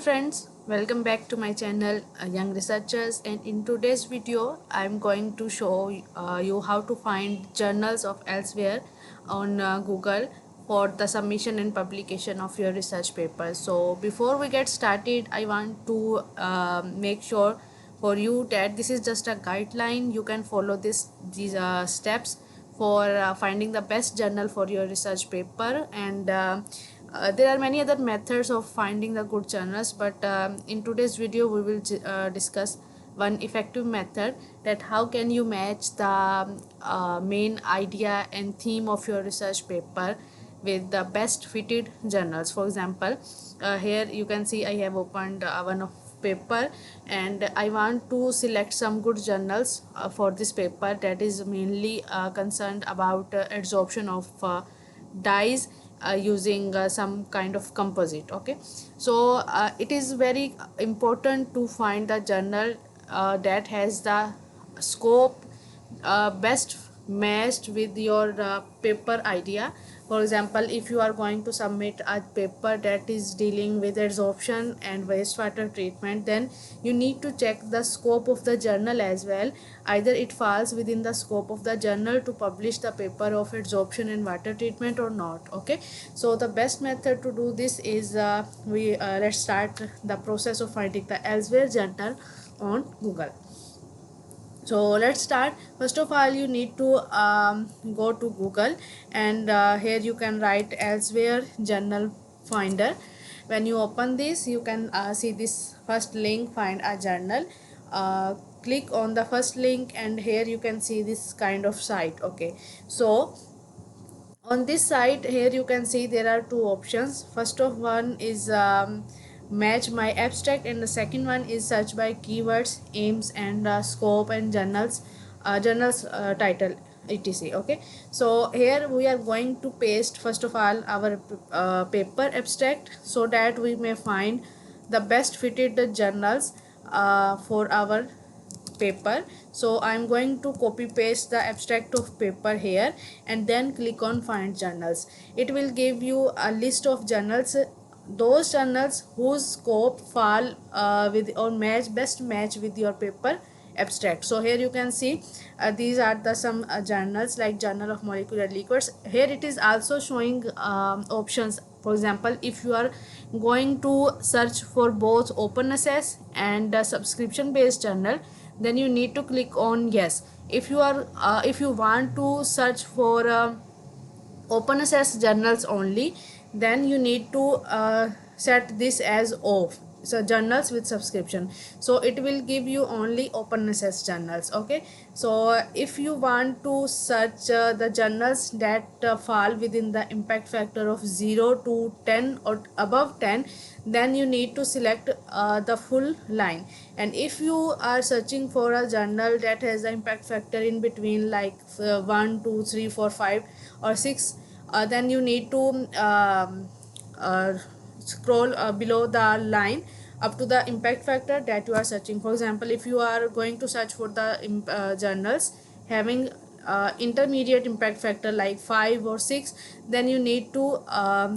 Friends, welcome back to my channel Young Researchers, and in today's video I'm going to show you how to find journals of Elsevier on Google for the submission and publication of your research paper. So before we get started, I want to make sure for you that this is just a guideline. You can follow these steps for finding the best journal for your research paper, and there are many other methods of finding the good journals, but in today's video we will discuss one effective method, that how can you match the main idea and theme of your research paper with the best fitted journals. For example, here you can see I have opened one of paper, and I want to select some good journals for this paper that is mainly concerned about adsorption of dyes using some kind of composite. Okay, so it is very important to find the journal that has the scope best matched with your paper idea. For example, if you are going to submit a paper that is dealing with adsorption and wastewater treatment, then you need to check the scope of the journal as well. Either it falls within the scope of the journal to publish the paper of adsorption and water treatment or not. Okay, so the best method to do this is let's start the process of finding the Elsevier journal on Google. So let's start. First of all, you need to go to Google, and here you can write Elsevier Journal Finder. When you open this, you can see this first link, find a journal. Click on the first link, and here you can see this kind of site. Okay, so on this site here you can see there are two options. First of one is match my abstract, and the second one is search by keywords, aims, and scope, and journals title, etc. Okay, so here we are going to paste first of all our paper abstract, so that we may find the best fitted journals for our paper. So I'm going to copy paste the abstract of paper here, and then click on find journals. It will give you a list of journals, those journals whose scope fall with or best match with your paper abstract. So here you can see these are the some journals, like Journal of Molecular Liquids. Here it is also showing options. For example, if you are going to search for both open access and subscription based journal, then you need to click on yes. If you want to search for open access journals only, then you need to set this as off, so journals with subscription, so it will give you only open access journals. Okay, so if you want to search the journals that fall within the impact factor of 0 to 10 or above 10, then you need to select the full line. And if you are searching for a journal that has an impact factor in between, like 1 2 3 4 5 or 6, then you need to uh, scroll below the line up to the impact factor that you are searching. For example, if you are going to search for the journals having intermediate impact factor like 5 or 6, then you need to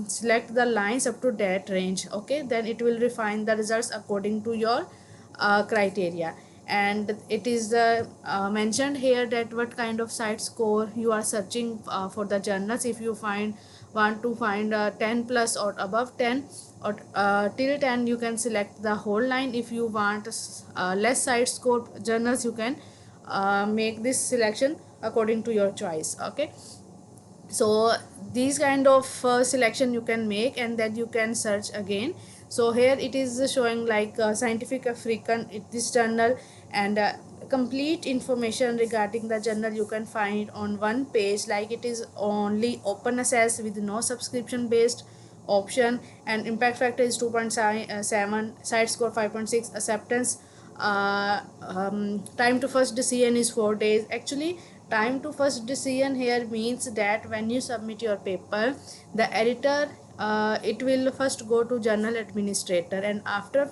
select the lines up to that range. Okay, then it will refine the results according to your criteria. And it is mentioned here that what kind of site score you are searching for the journals. If you want to find 10 plus or above 10 or till 10, you can select the whole line. If you want less site score journals, you can make this selection according to your choice. Okay, so these kind of selection you can make, and then you can search again. So here it is showing like Scientific African, this journal, and complete information regarding the journal you can find on one page, like it is only open access with no subscription based option, and impact factor is 2.7, site score 5.6, acceptance time to first decision is 4 days. Actually, time to first decision here means that when you submit your paper, the editor it will first go to journal administrator, and after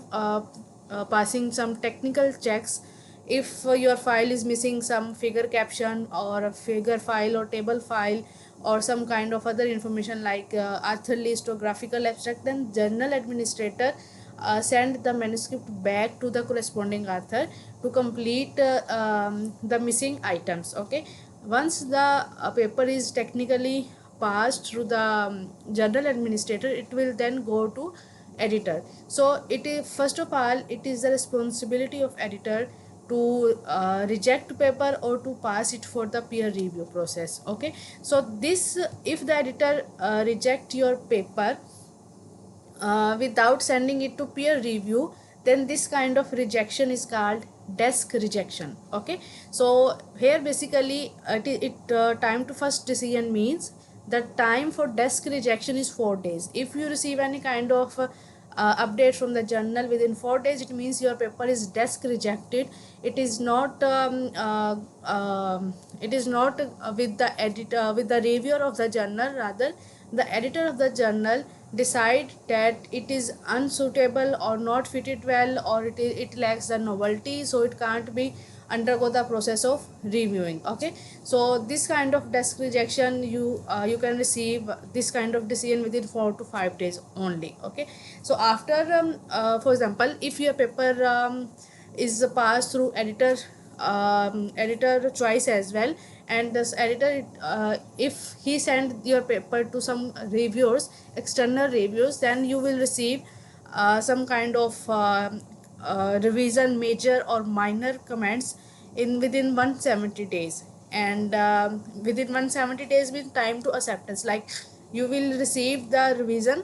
passing some technical checks, if your file is missing some figure caption or a figure file or table file or some kind of other information like author list or graphical abstract, then journal administrator send the manuscript back to the corresponding author to complete the missing items. Okay, once the paper is technically passed through the journal administrator, it will then go to editor. So it is, first of all, it is the responsibility of editor to reject paper or to pass it for the peer review process. Okay, so this, if the editor reject your paper without sending it to peer review, then this kind of rejection is called desk rejection. Okay, so here basically time to first decision means the time for desk rejection is 4 days. If you receive any kind of update from the journal within 4 days, it means your paper is desk rejected. It is not with the editor, with the reviewer of the journal. Rather, the editor of the journal decide that it is unsuitable or not fitted well, or it lacks the novelty, so it can't be undergo the process of reviewing. Okay, so this kind of desk rejection, you can receive this kind of decision within 4 to 5 days only. Okay, so after for example, if your paper is passed through editor choice as well, and this editor, if he send your paper to some reviewers, external reviewers, then you will receive some kind of revision, major or minor comments in within 170 days. And within 170 days with time to acceptance, like you will receive the revision,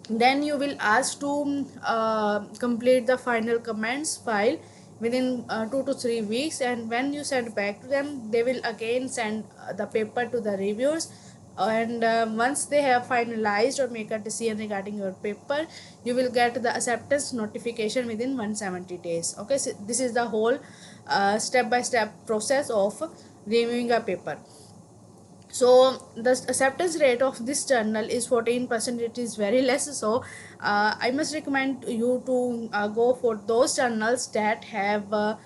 then you will ask to complete the final comments file within 2 to 3 weeks, and when you send back to them, they will again send the paper to the reviewers. And once they have finalized or make a decision regarding your paper, you will get the acceptance notification within 170 days. Okay, so this is the whole step by step process of reviewing a paper. So the acceptance rate of this journal is 14%. It is very less. So I must recommend you to go for those journals that have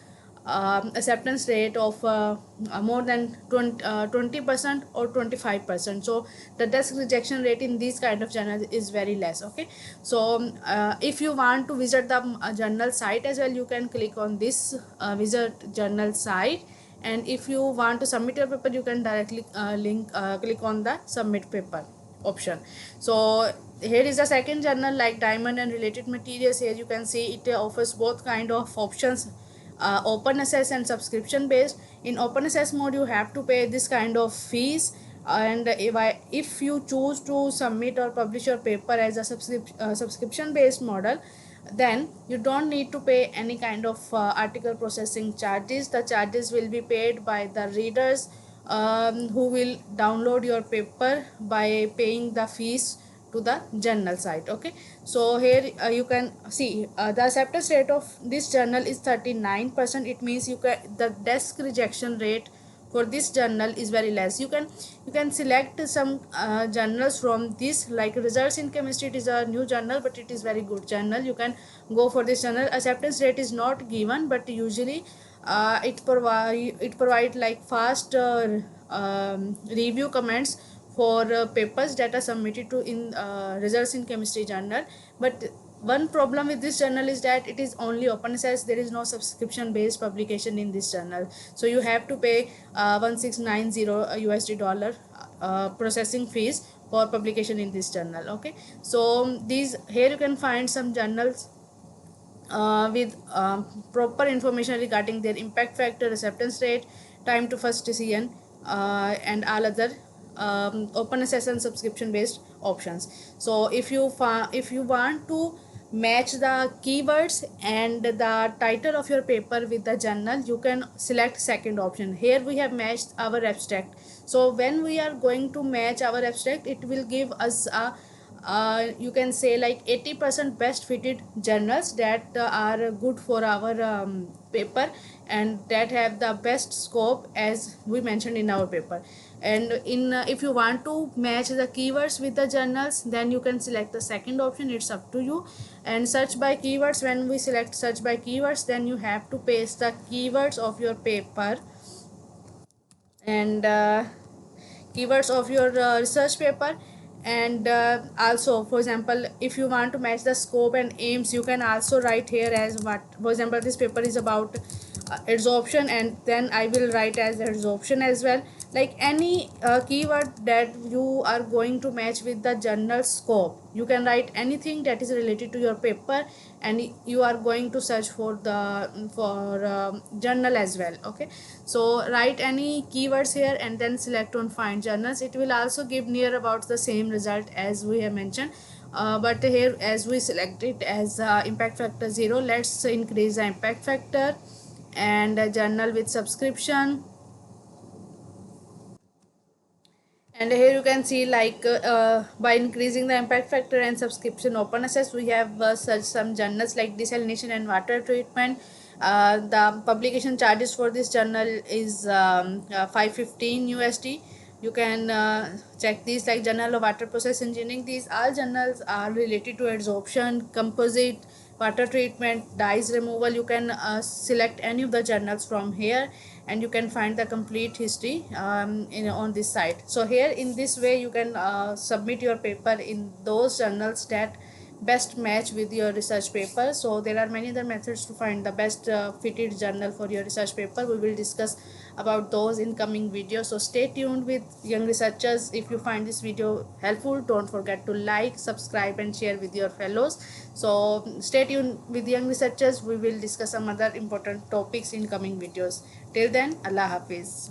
acceptance rate of more than 20% or 25%. So the desk rejection rate in these kind of journals is very less. Okay, so if you want to visit the journal site as well, you can click on this visit journal site, and if you want to submit your paper, you can directly click on the submit paper option. So here is the second journal, like diamond and related materials. Here you can see it offers both kind of options, open access and subscription based. In open access mode, you have to pay this kind of fees, and if you choose to submit or publish your paper as a subscription based model, then you don't need to pay any kind of article processing charges. The charges will be paid by the readers who will download your paper by paying the fees to the journal site. Okay, so here you can see the acceptance rate of this journal is 39%. It means the desk rejection rate for this journal is very less. You can select some journals from this, like Results in Chemistry. It is a new journal, but it is very good journal. You can go for this journal. Acceptance rate is not given, but usually it provide like fast review comments for papers that are submitted to in Results in Chemistry journal. But one problem with this journal is that it is only open access. There is no subscription based publication in this journal, so you have to pay 1690 USD dollar processing fees for publication in this journal. Okay, so these, here you can find some journals with proper information regarding their impact factor, acceptance rate, time to first decision, and all other open access and subscription based options. So if you want to match the keywords and the title of your paper with the journal, you can select second option. Here we have matched our abstract. So when we are going to match our abstract, it will give us a you can say like 80% best fitted journals that are good for our paper, and that have the best scope as we mentioned in our paper. And in if you want to match the keywords with the journals, then you can select the second option. It's up to you. And search by keywords, when we select search by keywords, then you have to paste the keywords of your paper and keywords of your research paper, And also, for example, if you want to match the scope and aims, you can also write here as what, for example, this paper is about adsorption, and then I will write as adsorption as well. Like any keyword that you are going to match with the journal scope, you can write anything that is related to your paper, and you are going to search for the journal as well. Okay, so write any keywords here and then select on find journals. It will also give near about the same result as we have mentioned, but here as we select it as impact factor 0, let's increase the impact factor and a journal with subscription. And here you can see like by increasing the impact factor and subscription open access, we have such some journals like desalination and water treatment. The publication charges for this journal is 515 USD. You can check these like journal of water process engineering. These all journals are related to adsorption, composite, water treatment, dyes removal. You can select any of the journals from here, and you can find the complete history on this site. So here in this way you can submit your paper in those journals that best match with your research paper. So there are many other methods to find the best fitted journal for your research paper. We will discuss about those in coming videos, so stay tuned with young researchers. If you find this video helpful, don't forget to like, subscribe and share with your fellows. So stay tuned with young researchers. We will discuss some other important topics in coming videos. Till then, Allah Hafiz.